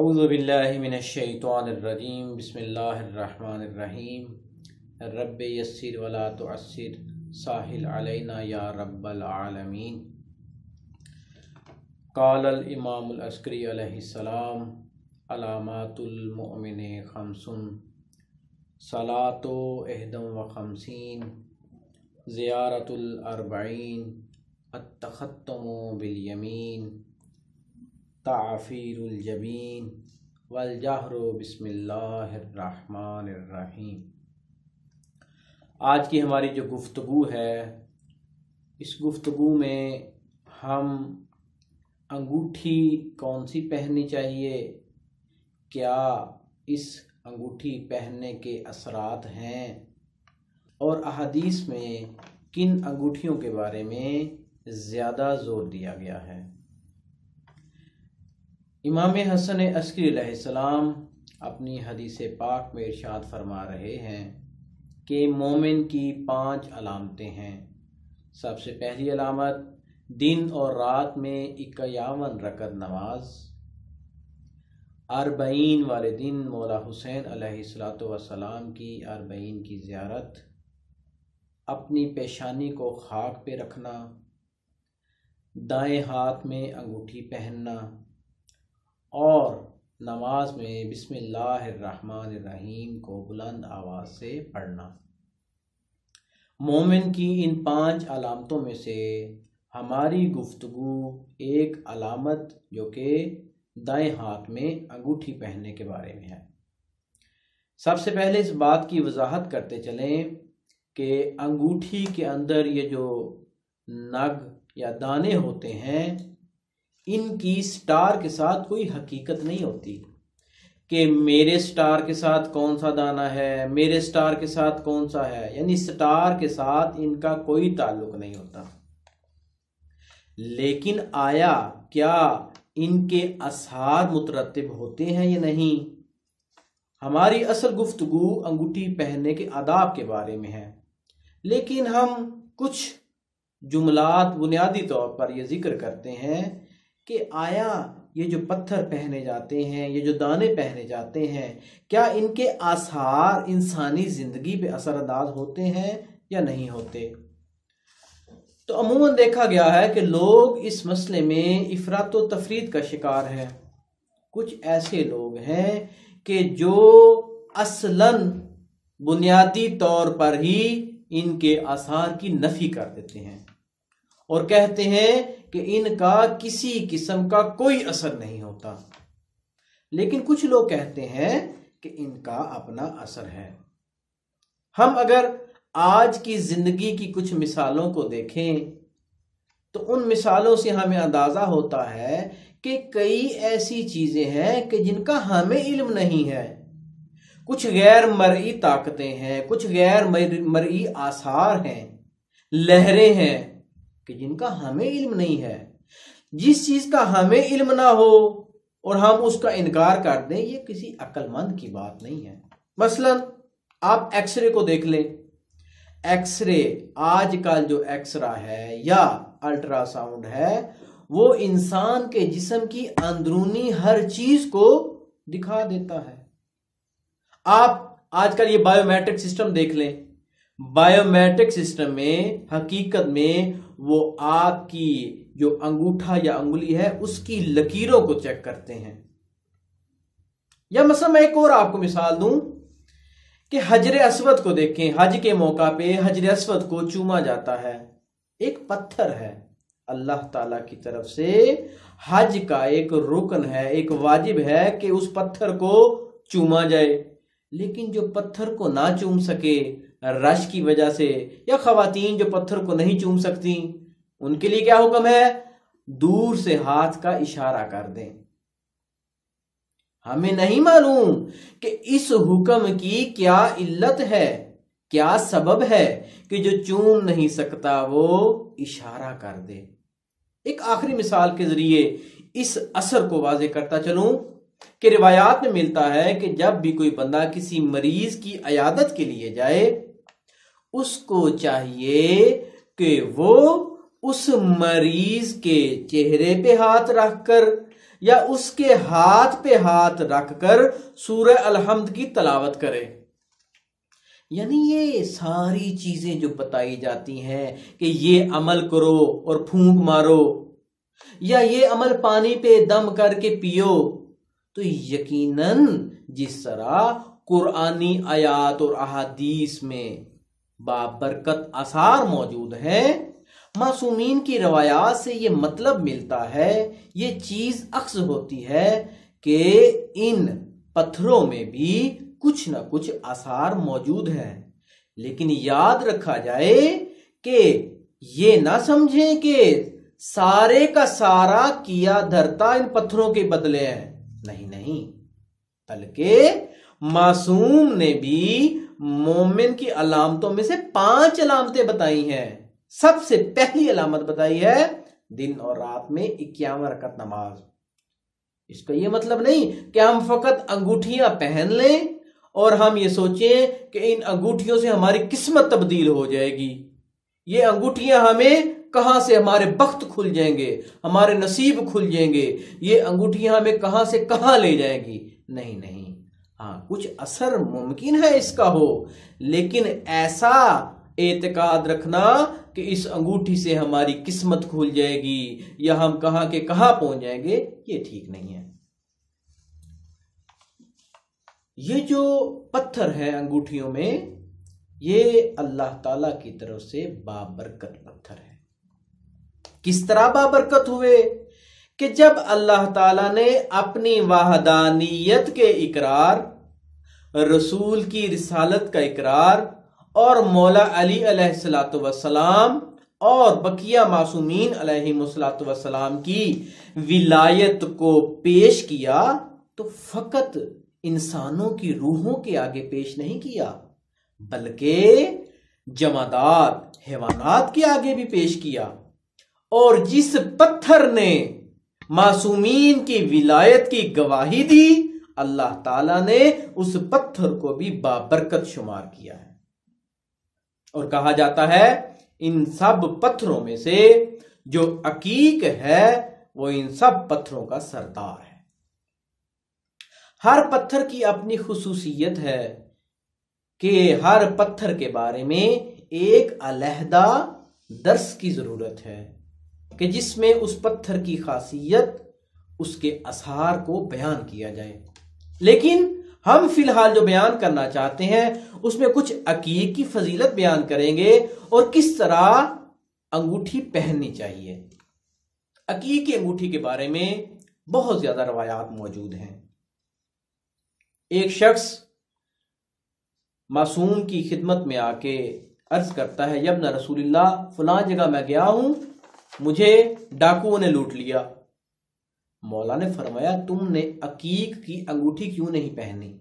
اعوذ باللہ من الشیطان الرجیم بسم اللہ الرحمن الرحیم رب یسر ولا تعسر ساہل علینا یا رب العالمین۔ قال الامام العسکری علیہ السلام علامات المؤمن خمس صلاۃ 51 زیارت الاربعین التختم بالیمین تعفیر الجبین والجہر بسم اللہ الرحمن الرحیم۔ آج کی ہماری جو گفتگو ہے، اس گفتگو میں ہم انگوٹھی کون سی پہننی چاہیے، کیا اس انگوٹھی پہننے کے اثرات ہیں، اور احادیث میں کن انگوٹھیوں کے بارے میں زیادہ زور دیا گیا ہے۔ امام حسن عسکری علیہ السلام اپنی حدیث پاک میں ارشاد فرما رہے ہیں کہ مومن کی 5 علامتیں ہیں۔ سب سے پہلی علامت دن اور رات میں 51 رکعت نماز، 40 والے دن مولا حسین علیہ السلام کی 40 کی زیارت، اپنی پیشانی کو خاک پہ رکھنا، دائیں ہاتھ میں انگوٹھی پہننا، اور نماز میں بسم اللہ الرحمن الرحیم کو بلند آواز سے پڑھنا۔ مومن کی ان 5 علامتوں میں سے ہماری گفتگو ایک علامت جو کہ دائیں ہاتھ میں انگوٹھی پہننے کے بارے میں ہے۔ سب سے پہلے اس بات کی وضاحت کرتے چلیں کہ انگوٹھی کے اندر یہ جو نگ یا دانے ہوتے ہیں، ان کی سٹار کے ساتھ کوئی حقیقت نہیں ہوتی کہ میرے سٹار کے ساتھ کون سا دانہ ہے، میرے سٹار کے ساتھ کون سا ہے، یعنی سٹار کے ساتھ ان کا کوئی تعلق نہیں ہوتا۔ لیکن آیا کیا ان کے اثار مترتب ہوتے ہیں یا نہیں؟ ہماری اصل گفتگو انگوٹھی پہننے کے آداب کے بارے میں ہے، لیکن ہم کچھ جملات بنیادی طور پر یہ ذکر کرتے ہیں کہ آیا یہ جو پتھر پہنے جاتے ہیں، یہ جو دانے پہنے جاتے ہیں، کیا ان کے آثار انسانی زندگی پہ اثر انداز ہوتے ہیں یا نہیں ہوتے؟ تو عموماً دیکھا گیا ہے کہ لوگ اس مسئلے میں افراط و تفرید کا شکار ہیں۔ کچھ ایسے لوگ ہیں کہ جو اصلاً بنیادی طور پر ہی ان کے آثار کی نفی کر دیتے ہیں اور کہتے ہیں کہ ان کا کسی قسم کا کوئی اثر نہیں ہوتا، لیکن کچھ لوگ کہتے ہیں کہ ان کا اپنا اثر ہے۔ ہم اگر آج کی زندگی کی کچھ مثالوں کو دیکھیں تو ان مثالوں سے ہمیں اندازہ ہوتا ہے کہ کئی ایسی چیزیں ہیں کہ جن کا ہمیں علم نہیں ہے۔ کچھ غیر مرئی طاقتیں ہیں، کچھ غیر مرئی آثار ہیں، لہریں ہیں کہ جن کا ہمیں علم نہیں ہے۔ جس چیز کا ہمیں علم نہ ہو اور ہم اس کا انکار کر دیں، یہ کسی عقل مند کی بات نہیں ہے۔ مثلا آپ ایکس رے کو دیکھ لیں۔ ایکس رے آج کل جو ایکس را ہے یا الٹرا ساؤنڈ ہے، وہ انسان کے جسم کی اندرونی ہر چیز کو دکھا دیتا ہے۔ آپ آج کل یہ بائیو میٹرک سسٹم دیکھ لیں۔ بائیو میٹرک سسٹم میں حقیقت میں وہ آپ کی جو انگوٹھا یا انگلی ہے اس کی لکیروں کو چیک کرتے ہیں۔ یا مثلا میں ایک اور آپ کو مثال دوں کہ حجر اسود کو دیکھیں۔ حج کے موقع پہ حجر اسود کو چوما جاتا ہے، ایک پتھر ہے، اللہ تعالی کی طرف سے حج کا ایک رکن ہے، ایک واجب ہے کہ اس پتھر کو چوما جائے۔ لیکن جو پتھر کو نہ چوم سکے رش کی وجہ سے، یا خواتین جو پتھر کو نہیں چوم سکتی، ان کے لیے کیا حکم ہے؟ دور سے ہاتھ کا اشارہ کر دیں۔ ہمیں نہیں معلوم کہ اس حکم کی کیا علت ہے، کیا سبب ہے کہ جو چوم نہیں سکتا وہ اشارہ کر دے۔ ایک آخری مثال کے ذریعے اس اثر کو واضح کرتا چلوں کہ روایات میں ملتا ہے کہ جب بھی کوئی بندہ کسی مریض کی عیادت کے لیے جائے، اس کو چاہیے کہ وہ اس مریض کے چہرے پہ ہاتھ رکھ کر یا اس کے ہاتھ پہ ہاتھ رکھ کر سورہ الحمد کی تلاوت کرے۔ یعنی یہ ساری چیزیں جو بتائی جاتی ہیں کہ یہ عمل کرو اور پھونک مارو، یا یہ عمل پانی پہ دم کر کے پیو، تو یقیناً جس طرح قرآنی آیات اور احادیث میں بابرکت آثار موجود ہیں، معصومین کی روایات سے یہ مطلب ملتا ہے، یہ چیز اخذ ہوتی ہے کہ ان پتھروں میں بھی کچھ نہ کچھ آثار موجود ہیں۔ لیکن یاد رکھا جائے کہ یہ نہ سمجھیں کہ سارے کا سارا کیا دھرتا ان پتھروں کے بدلے ہیں، نہیں، بلکہ معصوم نے بھی مومن کی علامتوں میں سے 5 علامتیں بتائی ہیں۔ سب سے پہلی علامت بتائی ہے دن اور رات میں 51 رکعت نماز۔ اس کا یہ مطلب نہیں کہ ہم فقط انگوٹھیاں پہن لیں اور ہم یہ سوچیں کہ ان انگوٹھیوں سے ہماری قسمت تبدیل ہو جائے گی، یہ انگوٹھیاں ہمیں کہاں سے ہمارے بخت کھل جائیں گے، ہمارے نصیب کھل جائیں گے، یہ انگوٹھیاں ہمیں کہاں سے کہاں لے جائیں گی۔ نہیں، ہاں کچھ اثر ممکن ہے اس کا ہو، لیکن ایسا اعتقاد رکھنا کہ اس انگوٹھی سے ہماری قسمت کھل جائے گی یا ہم کہاں کے کہاں پہنچ جائیں گے، یہ ٹھیک نہیں ہے۔ یہ جو پتھر ہے انگوٹھیوں میں، یہ اللہ تعالی کی طرف سے بابرکت پتھر ہے۔ کس طرح بابرکت ہوئے کہ جب اللہ تعالیٰ نے اپنی وحدانیت کے اقرار، رسول کی رسالت کا اقرار اور مولا علی علیہ السلام اور بقیہ معصومین علیہ السلام کی ولایت کو پیش کیا، تو فقط انسانوں کی روحوں کے آگے پیش نہیں کیا، بلکہ جمادات، حیوانات کے آگے بھی پیش کیا۔ اور جس پتھر نے معصومین کی ولایت کی گواہی دی، اللہ تعالیٰ نے اس پتھر کو بھی بابرکت شمار کیا ہے۔ اور کہا جاتا ہے ان سب پتھروں میں سے جو عقیق ہے وہ ان سب پتھروں کا سردار ہے۔ ہر پتھر کی اپنی خصوصیت ہے کہ ہر پتھر کے بارے میں ایک علیحدہ درس کی ضرورت ہے کہ جس میں اس پتھر کی خاصیت، اس کے اثار کو بیان کیا جائے۔ لیکن ہم فی الحال جو بیان کرنا چاہتے ہیں اس میں کچھ عقیق کی فضیلت بیان کریں گے اور کس طرح انگوٹھی پہننی چاہیے۔ عقیق کی انگوٹھی کے بارے میں بہت زیادہ روایات موجود ہیں۔ ایک شخص معصوم کی خدمت میں آ کے عرض کرتا ہے، یا ابن رسول اللہ، فلاں جگہ میں گیا ہوں، مجھے ڈاکوؤں نے لوٹ لیا۔ مولا نے فرمایا تم نے عقیق کی انگوٹھی کیوں نہیں پہنی؟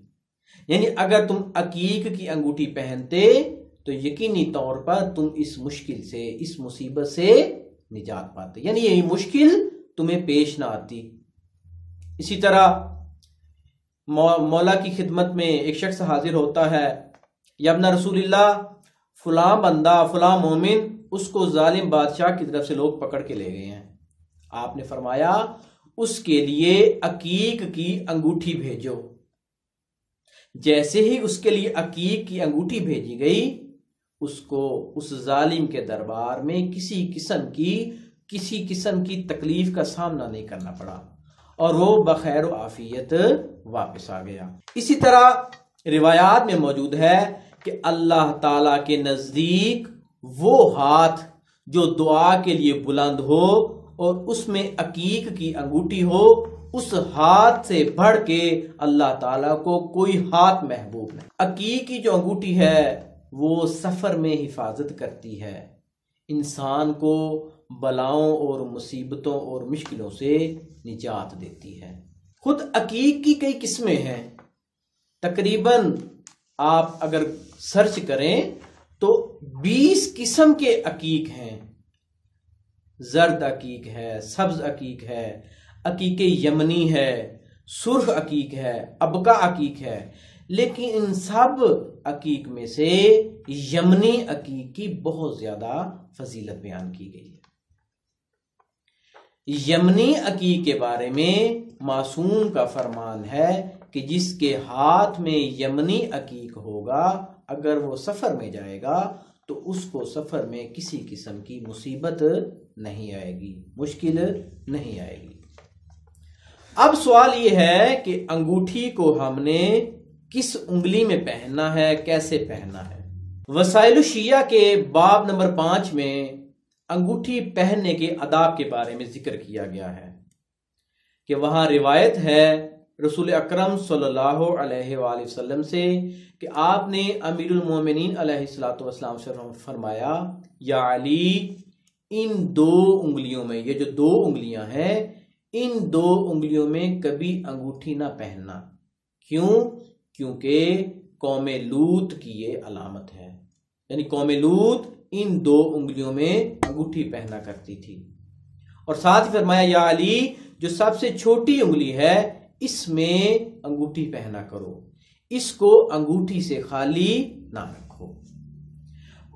یعنی اگر تم عقیق کی انگوٹھی پہنتے تو یقینی طور پر تم اس مشکل سے، اس مصیبت سے نجات پاتے، یعنی یہ مشکل تمہیں پیش نہ آتی۔ اسی طرح مولا کی خدمت میں ایک شخص حاضر ہوتا ہے، یا ابن رسول اللہ، فلاں بندہ، فلاں مومن، اس کو ظالم بادشاہ کی طرف سے لوگ پکڑ کے لے گئے ہیں۔ آپ نے فرمایا اس کے لیے عقیق کی انگوٹھی بھیجو۔ جیسے ہی اس کے لیے عقیق کی انگوٹھی بھیجی گئی، اس کو اس ظالم کے دربار میں کسی قسم کی تکلیف کا سامنا نہیں کرنا پڑا اور وہ بخیر و عافیت واپس آ گیا۔ اسی طرح روایات میں موجود ہے کہ اللہ تعالی کے نزدیک وہ ہاتھ جو دعا کے لیے بلند ہو اور اس میں عقیق کی انگوٹھی ہو، اس ہاتھ سے بڑھ کے اللہ تعالیٰ کو کوئی ہاتھ محبوب نہیں۔ عقیق کی جو انگوٹھی ہے وہ سفر میں حفاظت کرتی ہے، انسان کو بلاؤں اور مصیبتوں اور مشکلوں سے نجات دیتی ہے۔ خود عقیق کی کئی قسمیں ہیں، تقریباً آپ اگر سرچ کریں تو 20 قسم کے عقیق ہیں۔ زرد عقیق ہے، سبز عقیق ہے، عقیق یمنی ہے، سرخ عقیق ہے، ابقا عقیق ہے، لیکن ان سب عقیق میں سے یمنی عقیق کی بہت زیادہ فضیلت بیان کی گئی ہے۔ یمنی عقیق کے بارے میں معصوم کا فرمان ہے کہ جس کے ہاتھ میں یمنی عقیق ہوگا اگر وہ سفر میں جائے گا تو اس کو سفر میں کسی قسم کی مصیبت نہیں آئے گی، مشکل نہیں آئے گی۔ اب سوال یہ ہے کہ انگوٹھی کو ہم نے کس انگلی میں پہننا ہے، کیسے پہننا ہے؟ وسائل الشیعہ کے باب نمبر 5 میں انگوٹھی پہننے کے آداب کے بارے میں ذکر کیا گیا ہے کہ وہاں روایت ہے رسول اکرم صلی اللہ علیہ وآلہ وسلم سے کہ آپ نے امیر المومنین علیہ الصلوۃ والسلام سے فرمایا، یا علی، ان 2 انگلیوں میں، یہ جو 2 انگلیاں ہیں، ان 2 انگلیوں میں کبھی انگوٹھی نہ پہننا۔ کیوں؟ کیونکہ قوم لوط کی یہ علامت ہے، یعنی قوم لوط ان 2 انگلیوں میں انگوٹھی پہنا کرتی تھی۔ اور ساتھ ہی فرمایا، یا علی، جو سب سے چھوٹی انگلی ہے اس میں انگوٹھی پہنا کرو، اس کو انگوٹھی سے خالی نہ رکھو۔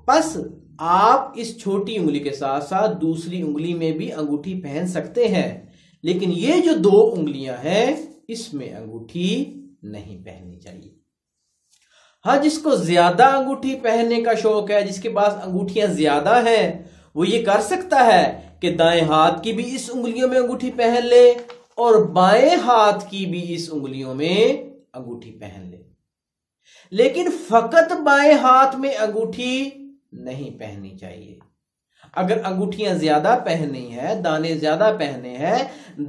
پس آپ اس چھوٹی انگلی کے ساتھ ساتھ دوسری انگلی میں بھی انگوٹھی پہن سکتے ہیں، لیکن یہ جو 2 انگلیاں ہیں اس میں انگوٹھی نہیں پہننی چاہیے۔ ہاں، جس کو زیادہ انگوٹھی پہننے کا شوق ہے، جس کے پاس انگوٹھیاں زیادہ ہیں، وہ یہ کر سکتا ہے کہ دائیں ہاتھ کی بھی اس انگلیوں میں انگوٹھی پہن لے اور بائیں ہاتھ کی بھی اس انگلیوں میں انگوٹھی پہن لے، لیکن فقط بائیں ہاتھ میں انگوٹھی نہیں پہننی چاہیے۔ اگر انگوٹھیاں زیادہ پہننی ہے، دانے زیادہ پہنے ہیں،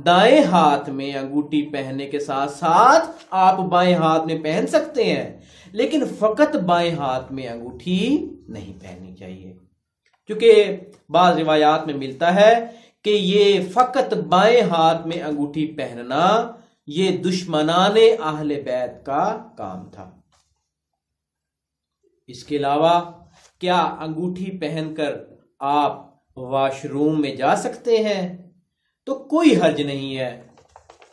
دائیں ہاتھ میں انگوٹھی پہننے کے ساتھ ساتھ آپ بائیں ہاتھ میں پہن سکتے ہیں، لیکن فقط بائیں ہاتھ میں انگوٹھی نہیں پہننی چاہیے، کیونکہ بعض روایات میں ملتا ہے کہ یہ فقط بائیں ہاتھ میں انگوٹھی پہننا یہ دشمنان اہل بیت کا کام تھا۔ اس کے علاوہ کیا انگوٹھی پہن کر آپ واش روم میں جا سکتے ہیں؟ تو کوئی حرج نہیں ہے،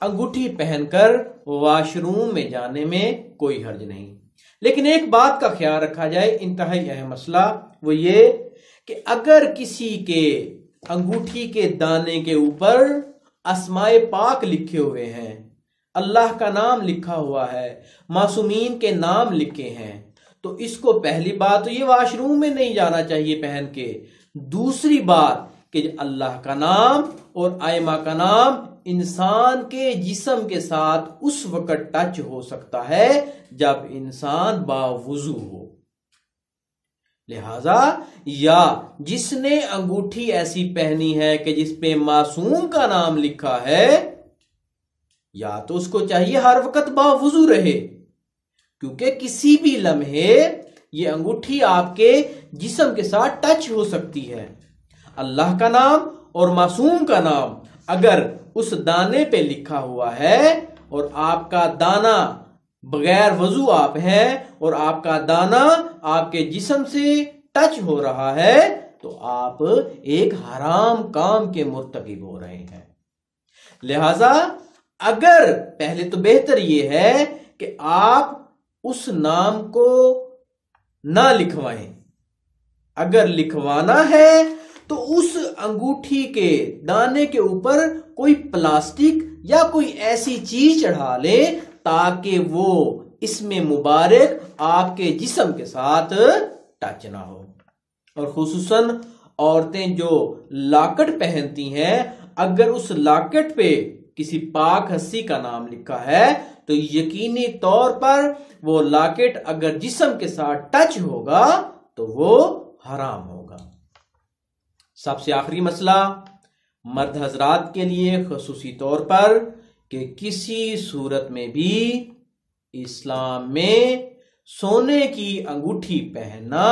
انگوٹھی پہن کر واش روم میں جانے میں کوئی حرج نہیں، لیکن ایک بات کا خیال رکھا جائے، انتہائی اہم مسئلہ، وہ یہ کہ اگر کسی کے انگوٹھی کے دانے کے اوپر اسماء پاک لکھے ہوئے ہیں، اللہ کا نام لکھا ہوا ہے، معصومین کے نام لکھے ہیں، تو اس کو پہلی بات تو یہ واش روم میں نہیں جانا چاہیے پہن کے، دوسری بات کہ اللہ کا نام اور ائمہ کا نام انسان کے جسم کے ساتھ اس وقت ٹچ ہو سکتا ہے جب انسان باوضو ہو، لہذا یا جس نے انگوٹھی ایسی پہنی ہے کہ جس پہ معصوم کا نام لکھا ہے، یا تو اس کو چاہیے ہر وقت باوضو رہے، کیونکہ کسی بھی لمحے یہ انگوٹھی آپ کے جسم کے ساتھ ٹچ ہو سکتی ہے۔ اللہ کا نام اور معصوم کا نام اگر اس دانے پہ لکھا ہوا ہے اور آپ کا دانا بغیر وضو آپ ہیں اور آپ کا دانا آپ کے جسم سے ٹچ ہو رہا ہے تو آپ ایک حرام کام کے مرتکب ہو رہے ہیں۔ لہذا اگر پہلے تو بہتر یہ ہے کہ آپ اس نام کو نہ لکھوائیں، اگر لکھوانا ہے تو اس انگوٹھی کے دانے کے اوپر کوئی پلاسٹک یا کوئی ایسی چیز چڑھا لیں تاکہ وہ اس میں مبارک آپ کے جسم کے ساتھ ٹچ نہ ہو۔ اور خصوصاً عورتیں جو لاکٹ پہنتی ہیں، اگر اس لاکٹ پہ کسی پاک ہستی کا نام لکھا ہے تو یقینی طور پر وہ لاکٹ اگر جسم کے ساتھ ٹچ ہوگا تو وہ حرام ہوگا۔ سب سے آخری مسئلہ مرد حضرات کے لیے خصوصی طور پر کہ کسی صورت میں بھی اسلام میں سونے کی انگوٹھی پہننا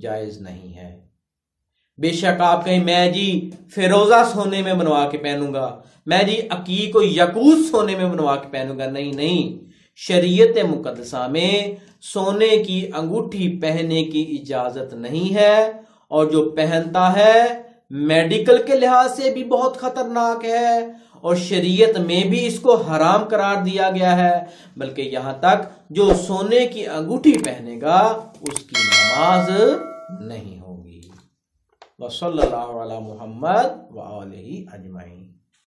جائز نہیں ہے۔ بے شک آپ کہیں میں جی فیروزہ سونے میں بنوا کے پہنوں گا، میں جی عقیق و یاقوت سونے میں بنوا کے پہنوں گا، نہیں، شریعت مقدسہ میں سونے کی انگوٹھی پہننے کی اجازت نہیں ہے، اور جو پہنتا ہے میڈیکل کے لحاظ سے بھی بہت خطرناک ہے اور شریعت میں بھی اس کو حرام قرار دیا گیا ہے، بلکہ یہاں تک جو سونے کی انگوٹھی پہنے گا اس کی نماز نہیں ہوگی۔ وصلی اللہ علی محمد وآلہ اجمعین۔